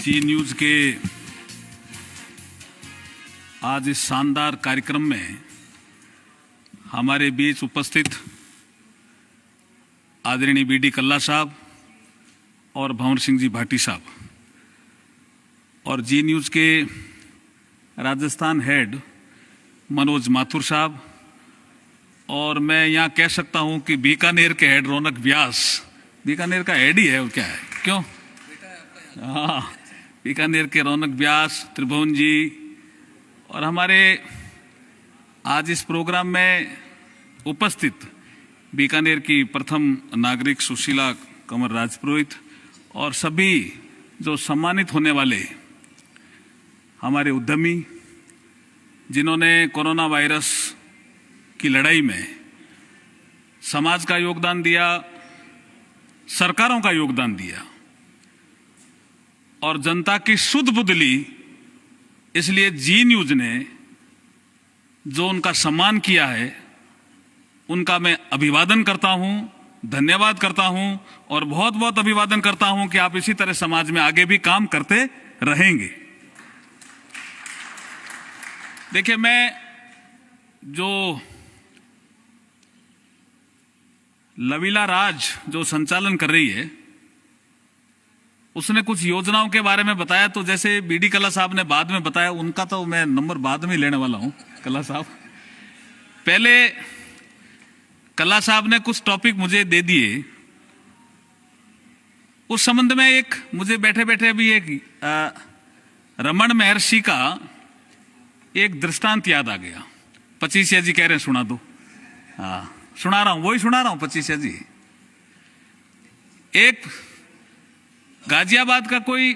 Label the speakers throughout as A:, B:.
A: जी news के आज इस शानदार कार्यक्रम में हमारे बीच उपस्थित आदरणीय बीडी कल्ला साहब और भंवर सिंह जी भाटी साहब और जी न्यूज के राजस्थान हेड मनोज माथुर साहब और मैं यहाँ कह सकता हूँ कि बीकानेर के हेड रौनक व्यास, बीकानेर का हेड ही है, वो क्या है, क्यों? हाँ, बीकानेर के रौनक व्यास, त्रिभुवन जी और हमारे आज इस प्रोग्राम में उपस्थित बीकानेर की प्रथम नागरिक सुशीला कंवर राजपुरोहित और सभी जो सम्मानित होने वाले हमारे उद्यमी जिन्होंने कोरोना वायरस की लड़ाई में समाज का योगदान दिया, सरकारों का योगदान दिया और जनता की सुध बुध ली, इसलिए जी न्यूज ने जो उनका सम्मान किया है उनका मैं अभिवादन करता हूं, धन्यवाद करता हूं और बहुत बहुत अभिवादन करता हूं कि आप इसी तरह समाज में आगे भी काम करते रहेंगे। देखिए, मैं जो लवीला राज जो संचालन कर रही है उसने कुछ योजनाओं के बारे में बताया, तो जैसे बीडी कल्ला साहब ने बाद में बताया, उनका तो मैं नंबर बाद में लेने वाला हूं। कल्ला साहब, पहले कल्ला साहब ने कुछ टॉपिक मुझे दे दिए, उस संबंध में एक मुझे बैठे बैठे अभी एक रमन महर्षि का एक दृष्टांत याद आ गया। पचीसिया जी कह रहे हैं सुना दो। हाँ, सुना रहा हूं, वही सुना रहा हूं पचीसिया जी। एक गाजियाबाद का कोई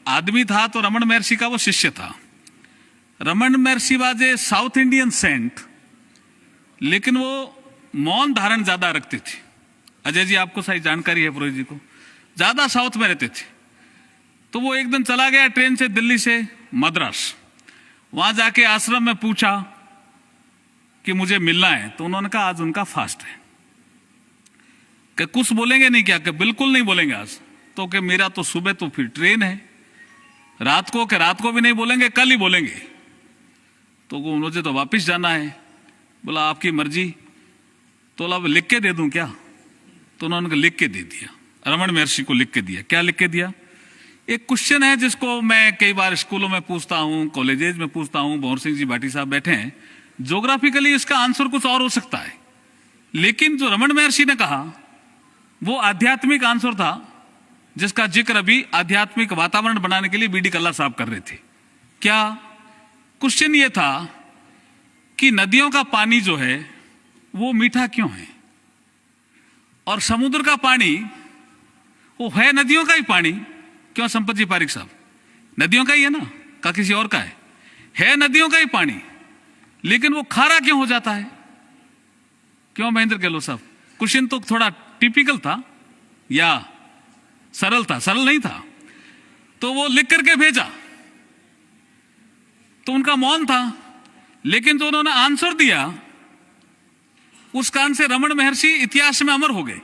A: आदमी था, तो रमन महर्षि का वो शिष्य था। Raman Maharshi was a South Indian saint, लेकिन वो मौन धारण ज्यादा रखते थे। अजय जी, आपको सही जानकारी है, पुरोहित जी को, ज्यादा साउथ में रहते थे। तो वो एक दिन चला गया ट्रेन से दिल्ली से मद्रास, वहां जाके आश्रम में पूछा कि मुझे मिलना है, तो उन्होंने कहा आज उनका फास्ट है। कि कुछ बोलेंगे नहीं क्या? कि बिल्कुल नहीं बोलेंगे आज। तो कि मेरा तो सुबह तो फिर ट्रेन है, रात को भी नहीं बोलेंगे, कल ही बोलेंगे। तो मुझे तो वापस जाना है। बोला आपकी मर्जी। तो अब लिख के दे दूं क्या? तो उन्होंने लिख के दे दिया, रमन महर्षि को लिख के दिया। क्या लिख के दिया? एक क्वेश्चन है जिसको मैं कई बार स्कूलों में पूछता हूं, कॉलेजेस में पूछता हूं। भंवर सिंह जी भाटी साहब बैठे हैं, ज्योग्राफिकली इसका आंसर कुछ और हो सकता है, लेकिन जो रमन महर्षि ने कहा वो आध्यात्मिक आंसर था, जिसका जिक्र अभी आध्यात्मिक वातावरण बनाने के लिए बीडी कल्ला साहब कर रहे थे। क्या क्वेश्चन ये था कि नदियों का पानी जो है वो मीठा क्यों है, और समुद्र का पानी वो है नदियों का ही पानी क्यों? संपत जी पारिक साहब, नदियों का ही है ना, का किसी और का है नदियों का ही पानी, लेकिन वो खारा क्यों हो जाता है? क्यों महेंद्र गहलोत साहब? क्वेश्चन तो थोड़ा टिपिकल था या सरल था? सरल नहीं था। तो वो लिख करके भेजा, तो उनका मौन था, लेकिन जो उन्होंने आंसर दिया उस कारण से रमन महर्षि इतिहास में अमर हो गए,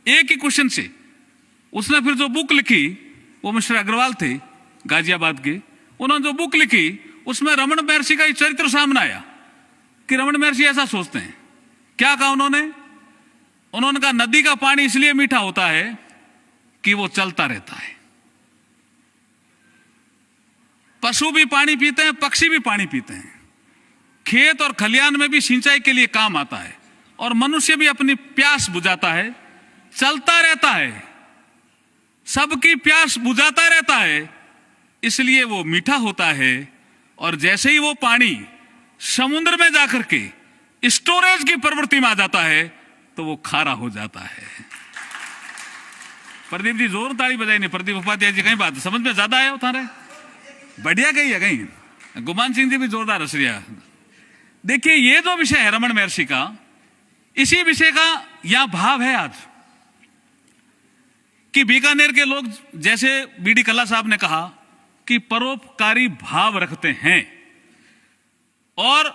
A: एक ही क्वेश्चन से। उसने फिर जो बुक लिखी, वो मिस्टर अग्रवाल थे गाजियाबाद के, उन्होंने जो बुक लिखी उसमें रमन महर्षि का चरित्र सामने आया कि रमन महर्षि ऐसा सोचते हैं। क्या कहा उन्होंने कहा नदी का पानी इसलिए मीठा होता है कि वो चलता रहता है। पशु भी पानी पीते हैं, पक्षी भी पानी पीते हैं, खेत और खलियान में भी सिंचाई के लिए काम आता है, और मनुष्य भी अपनी प्यास बुझाता है, चलता रहता है, सबकी प्यास बुझाता रहता है, इसलिए वो मीठा होता है। और जैसे ही वो पानी समुद्र में जाकर के स्टोरेज की प्रवृत्ति में आ जाता है तो वो खारा हो जाता है। प्रदीप जी जोर ताली बजाई नहीं, प्रदीप उपाध्याय जी, कहीं बात समझ में ज्यादा आया उठा रहे, बढ़िया गई है कहीं। गुमान सिंह जी भी जोरदार हंस रिया। देखिए, ये जो विषय है रमन महर्षि का, इसी विषय का यह भाव है आज कि बीकानेर के लोग, जैसे बीडी कल्ला साहब ने कहा, कि परोपकारी भाव रखते हैं और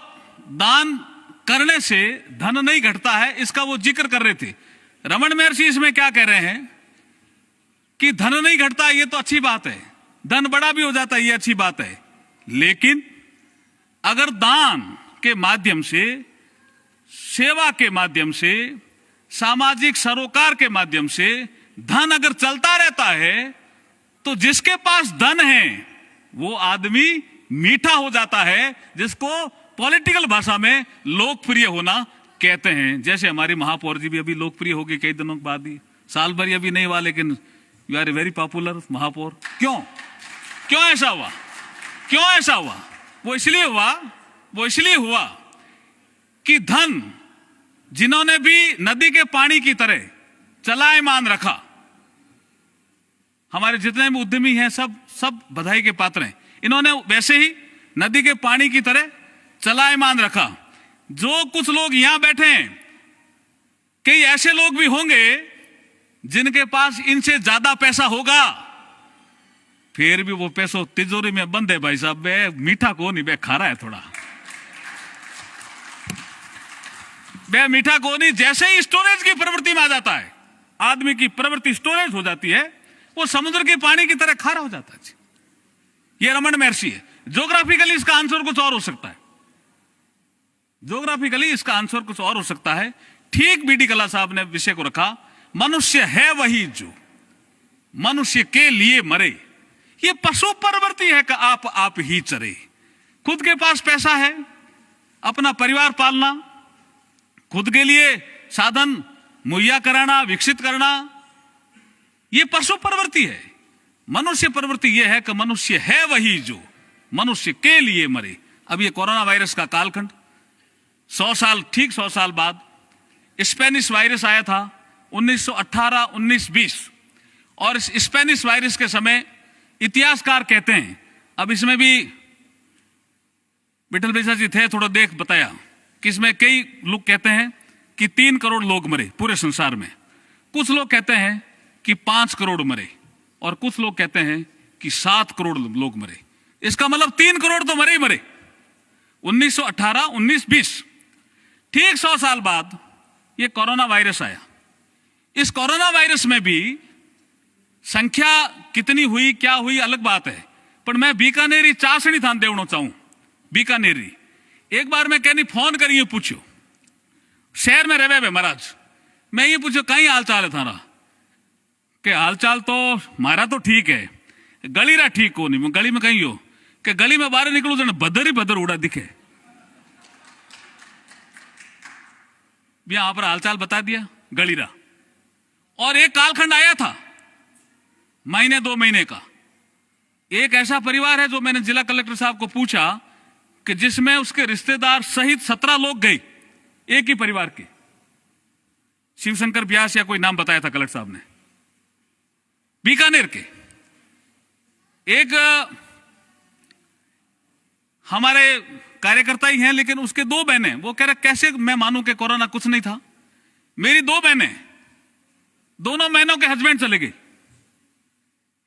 A: दान करने से धन नहीं घटता है, इसका वो जिक्र कर रहे थे। रमन महर्षि इसमें क्या कह रहे हैं कि धन नहीं घटता, ये तो अच्छी बात है, धन बड़ा भी हो जाता है, ये अच्छी बात है। लेकिन अगर दान के माध्यम से, सेवा के माध्यम से, सामाजिक सरोकार के माध्यम से धन अगर चलता रहता है तो जिसके पास धन है वो आदमी मीठा हो जाता है, जिसको पॉलिटिकल भाषा में लोकप्रिय होना कहते हैं। जैसे हमारी महापौर जी भी अभी लोकप्रिय होगी कई दिनों बाद ही, साल भर अभी नहीं हुआ, लेकिन you are a very popular महापौर। क्यों क्यों ऐसा हुआ? क्यों ऐसा हुआ? वो इसलिए हुआ कि धन जिन्होंने भी नदी के पानी की तरह चलायमान रखा, हमारे जितने भी उद्यमी हैं सब बधाई के पात्र हैं। इन्होंने वैसे ही नदी के पानी की तरह चलायमान रखा। जो कुछ लोग यहां बैठे हैं, कई ऐसे लोग भी होंगे जिनके पास इनसे ज्यादा पैसा होगा, फिर भी वो पैसों तिजोरी में बंद है। भाई साहब, बे मीठा को नहीं, बे खारा है थोड़ा, बे मीठा को नहीं। जैसे ही स्टोरेज की प्रवृत्ति में आ जाता है, आदमी की प्रवृत्ति स्टोरेज हो जाती है, वो समुद्र के पानी की तरह खारा हो जाता है। ये रमन महर्षि है। ज्योग्राफिकली इसका आंसर कुछ और हो सकता है, ज्योग्राफिकली इसका आंसर कुछ और हो सकता है। ठीक बीडी कल्ला साहब ने विषय को रखा, मनुष्य है वही जो मनुष्य के लिए मरे। ये पशु प्रवृत्ति है कि आप ही चरे। खुद के पास पैसा है, अपना परिवार पालना, खुद के लिए साधन मुहैया कराना, विकसित करना, ये पशु प्रवृत्ति है। मनुष्य प्रवृत्ति यह है कि मनुष्य है वही जो मनुष्य के लिए मरे। अब ये कोरोना वायरस का कालखंड, 100 साल बाद स्पेनिश वायरस आया था 1918, 1920, और इस स्पेनिश वायरस के समय इतिहासकार कहते हैं, अब इसमें भी विठल बेसा जी थे, थोड़ा देख बताया कि इसमें कई लोग कहते हैं कि 3 करोड़ लोग मरे पूरे संसार में, कुछ लोग कहते हैं कि 5 करोड़ मरे, और कुछ लोग कहते हैं कि 7 करोड़ लोग मरे। इसका मतलब 3 करोड़ तो मरे ही मरे 1918, 1920। ठीक 100 साल बाद ये कोरोना वायरस आया। इस कोरोना वायरस में भी संख्या कितनी हुई, क्या हुई, अलग बात है, पर मैं बीकानेरी चासनी थान देवनो चाहूं। बीकानेरी एक बार मैं कहनी फोन करिए पूछो, शहर में रहे महाराज, मैं ये पूछो कहीं हाल चाल है थारा? के हाल चाल तो मारा तो ठीक है, गली रा ठीक हो नहीं, गली में कहीं हो कि गली में बाहर निकलो जन बदर ही बदर उड़ा दिखे। यहां पर हालचाल बता दिया गली रा। और एक कालखंड आया था महीने 2 महीने का, एक ऐसा परिवार है जो मैंने जिला कलेक्टर साहब को पूछा कि जिसमें उसके रिश्तेदार सहित 17 लोग गए, एक ही परिवार के, शिवशंकर व्यास या कोई नाम बताया था कलेक्टर साहब ने। बीकानेर के एक हमारे कार्यकर्ता ही हैं, लेकिन उसके 2 बहनें, वो कह रहे कैसे मैं मानूं कि कोरोना कुछ नहीं था। मेरी 2 बहनें, दोनों बहनों के हस्बैंड चले गए,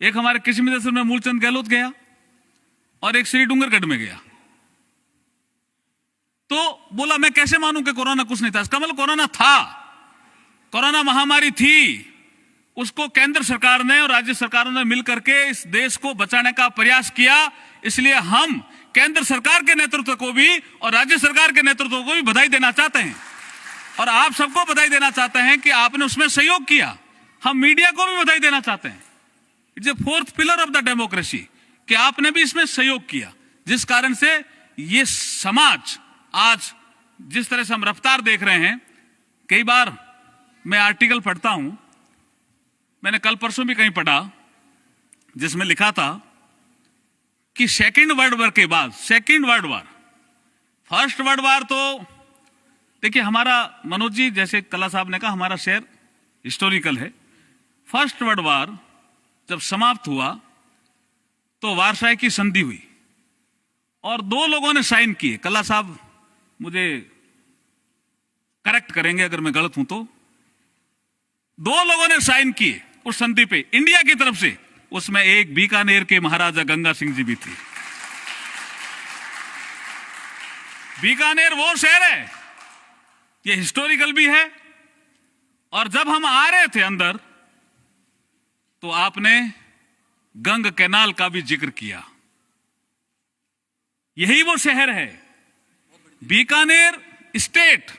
A: एक हमारे कृषि मित्र में मूलचंद गहलोत गया और एक श्री डूंगरगढ़ में गया। तो बोला मैं कैसे मानूं कि कोरोना कुछ नहीं था? इसका मतलब कोरोना था, कोरोना महामारी थी, उसको केंद्र सरकार ने और राज्य सरकारों ने मिलकर के इस देश को बचाने का प्रयास किया। इसलिए हम केंद्र सरकार के नेतृत्व को भी और राज्य सरकार के नेतृत्व को भी बधाई देना चाहते हैं, और आप सबको बधाई देना चाहते हैं कि आपने उसमें सहयोग किया। हम मीडिया को भी बधाई देना चाहते हैं, it's a 4th pillar of the democracy, कि आपने भी इसमें सहयोग किया, जिस कारण से ये समाज आज जिस तरह से हम रफ्तार देख रहे हैं। कई बार मैं आर्टिकल पढ़ता हूं, मैंने कल परसों भी कहीं पढ़ा जिसमें लिखा था कि सेकेंड वर्ल्ड वॉर के बाद, second world war, first world war तो देखिए हमारा मनोज जी जैसे कला साहब ने कहा हमारा शहर हिस्टोरिकल है। फर्स्ट वर्ल्ड वॉर जब समाप्त हुआ तो वारसाई की संधि हुई और 2 लोगों ने साइन किए, कला साहब मुझे करेक्ट करेंगे अगर मैं गलत हूं तो, 2 लोगों ने साइन किए उस संधि पे इंडिया की तरफ से। उसमें एक बीकानेर के महाराजा गंगा सिंह जी भी थे। बीकानेर वो शहर है, ये हिस्टोरिकल भी है, और जब हम आ रहे थे अंदर तो आपने गंग कैनाल का भी जिक्र किया। यही वो शहर है बीकानेर स्टेट।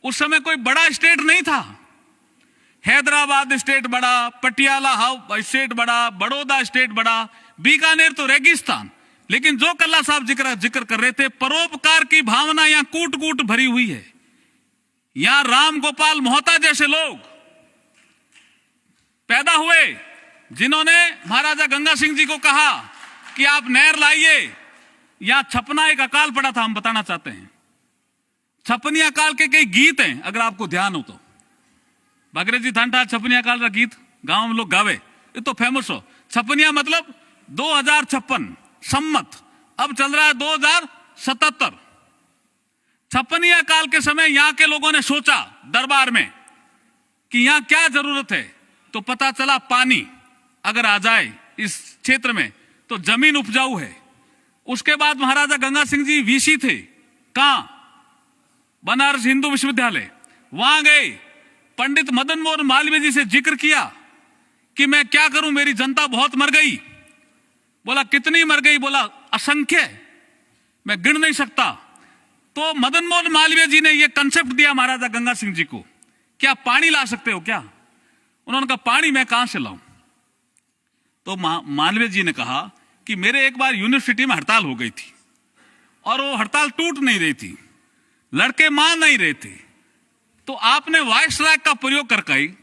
A: उस समय कोई बड़ा स्टेट नहीं था। हैदराबाद स्टेट बड़ा, पटियाला स्टेट बड़ा, बड़ौदा स्टेट बड़ा, बीकानेर तो रेगिस्तान। लेकिन जो कल्ला साहब जिक्र कर रहे थे, परोपकार की भावना यहां कूट कूट भरी हुई है। यहां राम गोपाल मोहता जैसे लोग पैदा हुए जिन्होंने महाराजा गंगा सिंह जी को कहा कि आप नहर लाइए। यहां छपना एक अकाल पड़ा था, हम बताना चाहते हैं। छपनी अकाल के कई गीत हैं, अगर आपको ध्यान हो तो। भगरेजी थानठा छपनिया काल का गीत गांव में लोग गावे, ये तो फेमस हो। छपनिया मतलब 2056 सम्मत, अब चल रहा है 2077। छपनिया काल के समय यहां के लोगों ने सोचा दरबार में कि यहां क्या जरूरत है, तो पता चला पानी अगर आ जाए इस क्षेत्र में तो जमीन उपजाऊ है। उसके बाद महाराजा गंगा सिंह जी वीसी थे, कहां? बनारस हिंदू विश्वविद्यालय। वहां गए, पंडित मदन मोहन मालवीय जी से जिक्र किया कि मैं क्या करूं, मेरी जनता बहुत मर गई। बोला कितनी मर गई? बोला असंख्य, मैं गिन नहीं सकता। तो मदन मोहन मालवीय जी ने यह कंसेप्ट दिया महाराजा गंगा सिंह जी को, क्या पानी ला सकते हो क्या? उन्होंने कहा पानी मैं कहां से लाऊं? तो मालवीय जी ने कहा कि मेरे एक बार यूनिवर्सिटी में हड़ताल हो गई थी और वो हड़ताल टूट नहीं रही थी, लड़के मान नहीं रहे थे, तो आपने वायसराय का प्रयोग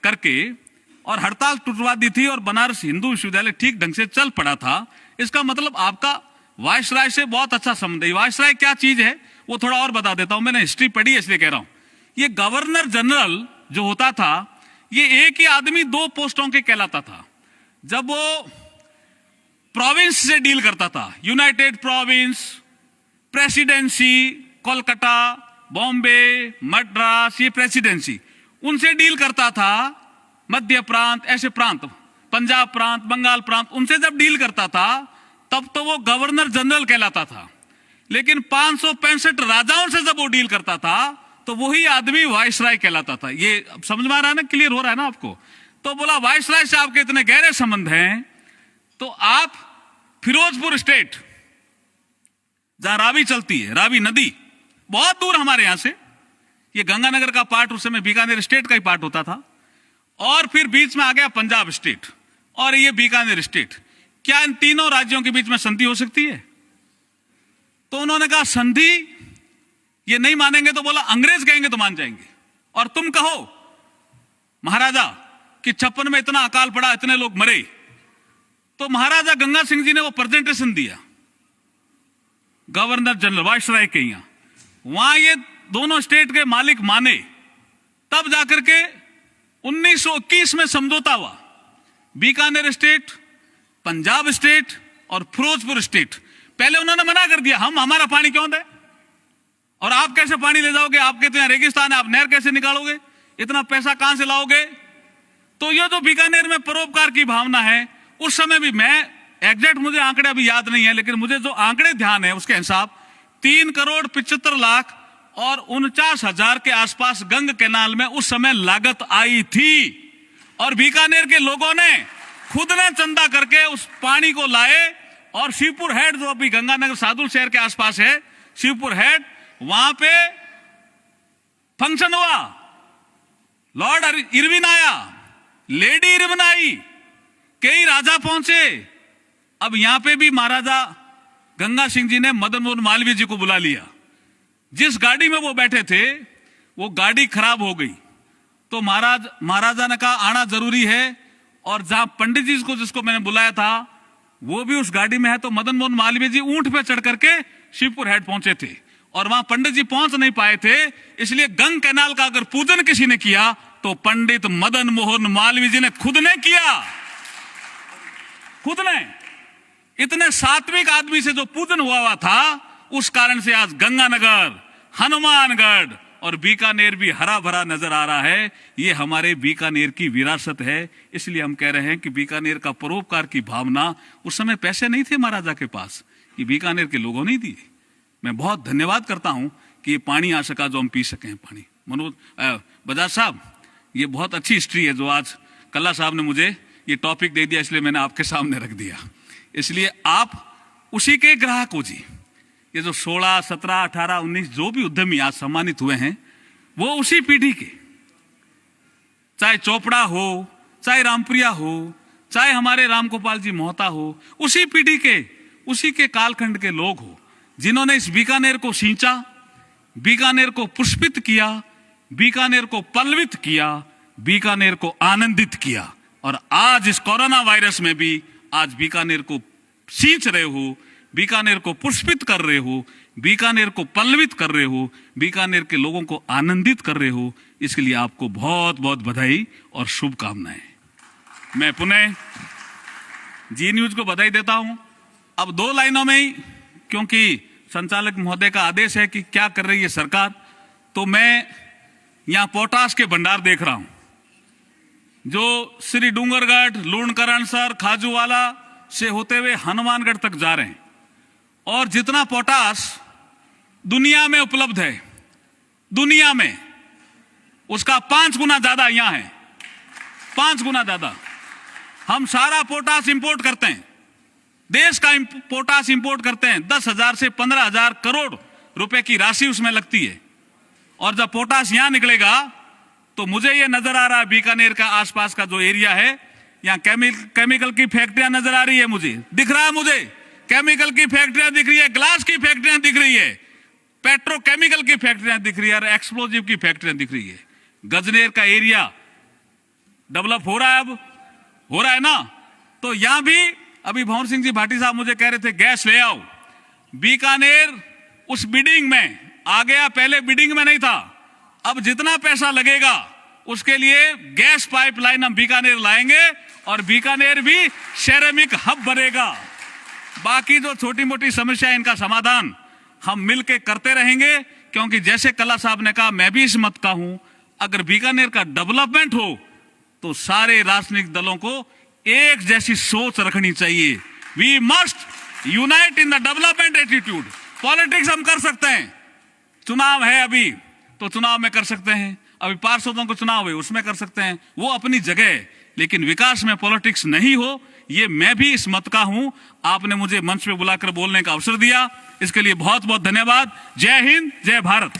A: करके और हड़ताल टूटवा दी थी और बनारस हिंदू विश्वविद्यालय ठीक ढंग से चल पड़ा था। इसका मतलब आपका वायसराय से बहुत अच्छा संबंध है। वायसराय क्या चीज है वो थोड़ा और बता देता हूं, मैंने हिस्ट्री पढ़ी है इसलिए कह रहा हूं। ये गवर्नर जनरल जो होता था, ये एक ही आदमी दो पोस्टों के कहलाता था। जब वो प्रोविंस से डील करता था, United province, presidency, Kolkata, Bombay, Madras, ये प्रेसिडेंसी, उनसे डील करता था। मध्य प्रांत, ऐसे प्रांत, पंजाब प्रांत, बंगाल प्रांत, उनसे जब डील करता था तब तो वो गवर्नर जनरल कहलाता था। लेकिन 565 राजाओं से जब वो डील करता था तो वही आदमी वायसराय कहलाता था। ये अब समझ में आ रहा है ना, क्लियर हो रहा है ना आपको? तो बोला वायसराय से आपके इतने गहरे संबंध हैं, तो आप फिरोजपुर स्टेट, जहां रावी चलती है, रावी नदी बहुत दूर हमारे यहां से, ये गंगानगर का पार्ट उस समय बीकानेर स्टेट का ही पार्ट होता था, और फिर बीच में आ गया पंजाब स्टेट और ये बीकानेर स्टेट। क्या इन तीनों राज्यों के बीच में संधि हो सकती है? तो उन्होंने कहा संधि ये नहीं मानेंगे, तो बोला अंग्रेज कहेंगे तो मान जाएंगे। और तुम कहो महाराजा कि 56 में इतना अकाल पड़ा, इतने लोग मरे, तो महाराजा गंगा सिंह जी ने वो प्रेजेंटेशन दिया गवर्नर जनरल वायसराय के यहां। वहां ये दोनों स्टेट के मालिक माने, तब जाकर के 1921 में समझौता हुआ। बीकानेर स्टेट, पंजाब स्टेट और फिरोजपुर स्टेट। पहले उन्होंने मना कर दिया, हम हमारा पानी क्यों दें और आप कैसे पानी ले जाओगे, आपके तो यहां रेगिस्तान है, आप नहर कैसे निकालोगे, इतना पैसा कहां से लाओगे? तो ये जो बीकानेर में परोपकार की भावना है, उस समय भी, मैं एग्जैक्ट मुझे आंकड़े अभी याद नहीं है, लेकिन मुझे जो आंकड़े ध्यान है उसके हिसाब 3,75,00,000 और 49,000 के आसपास गंग कैनाल में उस समय लागत आई थी। और बीकानेर के लोगों ने खुद ने चंदा करके उस पानी को लाए और शिवपुर हेड, जो अभी गंगानगर सादुल शहर के आसपास है, शिवपुर हेड, वहां पे फंक्शन हुआ। लॉर्ड इरविन आया, लेडी इरविन आई, कई राजा पहुंचे। अब यहां पे भी महाराजा गंगा सिंह जी ने मदन मोहन मालवीय जी को बुला लिया। जिस गाड़ी में वो बैठे थे वो गाड़ी खराब हो गई, तो महाराजा ने कहा आना जरूरी है। और जहां पंडित जी को, जिसको मैंने बुलाया था, वो भी उस गाड़ी में है। तो मदन मोहन मालवीय जी ऊंट पे चढ़ करके शिवपुर हेड पहुंचे थे और वहां पंडित जी पहुंच नहीं पाए थे। इसलिए गंग कैनाल का अगर पूजन किसी ने किया तो पंडित मदन मोहन मालवीय जी ने खुद ने किया, खुद ने। इतने सात्विक आदमी से जो पूजन हुआ था, उस कारण से आज गंगानगर, हनुमानगढ़ और बीकानेर भी हरा भरा नजर आ रहा है। ये हमारे बीकानेर की विरासत है। इसलिए हम कह रहे हैं कि बीकानेर का परोपकार की भावना, उस समय पैसे नहीं थे महाराजा के पास, ये बीकानेर के लोगों ने दिए। मैं बहुत धन्यवाद करता हूं कि ये पानी आ सका जो हम पी सकें पानी। मनोज बजाज साहब, ये बहुत अच्छी हिस्ट्री है जो आज कल्ला साहब ने मुझे ये टॉपिक दे दिया, इसलिए मैंने आपके सामने रख दिया। इसलिए आप उसी के ग्राहक हो जी। ये जो 16, 17, 18, 19 जो भी उद्यमी आज सम्मानित हुए हैं, वो उसी पीढ़ी के, चाहे चोपड़ा हो, चाहे रामप्रिया हो, चाहे हमारे रामगोपाल जी मोहता हो, उसी पीढ़ी के, उसी के कालखंड के लोग हो, जिन्होंने इस बीकानेर को सींचा, बीकानेर को पुष्पित किया, बीकानेर को पल्लवित किया, बीकानेर को आनंदित किया। और आज इस कोरोना वायरस में भी आज बीकानेर को सींच रहे हो, बीकानेर को पुष्पित कर रहे हो, बीकानेर को पल्लवित कर रहे हो, बीकानेर के लोगों को आनंदित कर रहे हो। इसके लिए आपको बहुत बहुत बधाई और शुभकामनाएं। मैं पुनः जी न्यूज को बधाई देता हूं। अब 2 लाइनों में ही, क्योंकि संचालक महोदय का आदेश है कि क्या कर रही है सरकार, तो मैं यहां पोटाश के भंडार देख रहा हूं, जो श्री डूंगरगढ़, लूणकरणसर, खाजूवाला से होते हुए हनुमानगढ़ तक जा रहे हैं। और जितना पोटाश दुनिया में उपलब्ध है, दुनिया में उसका 5 गुना ज्यादा यहां है, 5 गुना ज्यादा। हम सारा पोटाश इंपोर्ट करते हैं, देश का पोटाश इंपोर्ट करते हैं। 10,000 से 15,000 करोड़ रुपए की राशि उसमें लगती है। और जब पोटाश यहां निकलेगा तो मुझे यह नजर आ रहा है, बीकानेर का आसपास का जो एरिया है, यहां केमिकल की फैक्ट्रियां नजर आ रही है, मुझे दिख रहा है, मुझे केमिकल की फैक्ट्रियां दिख रही है, ग्लास की फैक्ट्रियां दिख रही है, पेट्रोकेमिकल की फैक्ट्रियां दिख रही है और एक्सप्लोजिव की फैक्ट्रियां दिख रही है। गजनेर का एरिया डेवलप हो रहा है, अब हो रहा है ना। तो यहां भी अभी भंवर सिंह जी भाटी साहब मुझे कह रहे थे गैस ले आओ। बीकानेर उस बिडिंग में आ गया, पहले बिडिंग में नहीं था। अब जितना पैसा लगेगा उसके लिए गैस पाइपलाइन हम बीकानेर लाएंगे और बीकानेर भी सेरेमिक हब बनेगा। बाकी जो छोटी मोटी समस्या, इनका समाधान हम मिलकर करते रहेंगे, क्योंकि जैसे कला साहब ने कहा, मैं भी इस मत का हूं, अगर बीकानेर का डेवलपमेंट हो तो सारे राजनीतिक दलों को एक जैसी सोच रखनी चाहिए। We must unite in the development attitude. Politics हम कर सकते हैं, चुनाव है अभी तो चुनाव में कर सकते हैं, अभी पार्षदों को चुनाव है उसमें कर सकते हैं, वो अपनी जगह है, लेकिन विकास में पॉलिटिक्स नहीं हो, ये मैं भी इस मत का हूं। आपने मुझे मंच पे बुलाकर बोलने का अवसर दिया, इसके लिए बहुत बहुत धन्यवाद। जय हिंद, जय भारत।